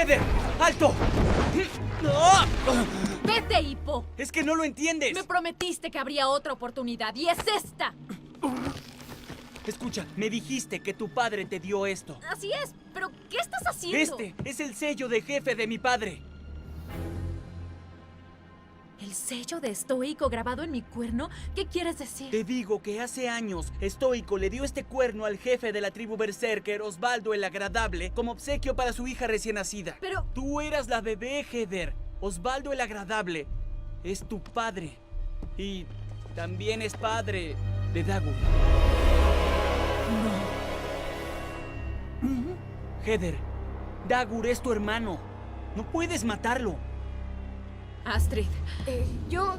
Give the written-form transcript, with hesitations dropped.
¡Heather! ¡Alto! ¡No! ¡Vete, Hippo! Es que no lo entiendes. Me prometiste que habría otra oportunidad, y es esta. Escucha, me dijiste que tu padre te dio esto. Así es, pero ¿qué estás haciendo? Este es el sello de jefe de mi padre. ¿El sello de estoico grabado en mi cuerno? ¿Qué quieres decir? Te digo que hace años, Estoico le dio este cuerno al jefe de la tribu Berserker, Osvaldo el Agradable, como obsequio para su hija recién nacida. Pero... Tú eras la bebé, Heather. Osvaldo el Agradable es tu padre. Y también es padre de Dagur. No. Heather, Dagur es tu hermano. No puedes matarlo. Astrid, Yo...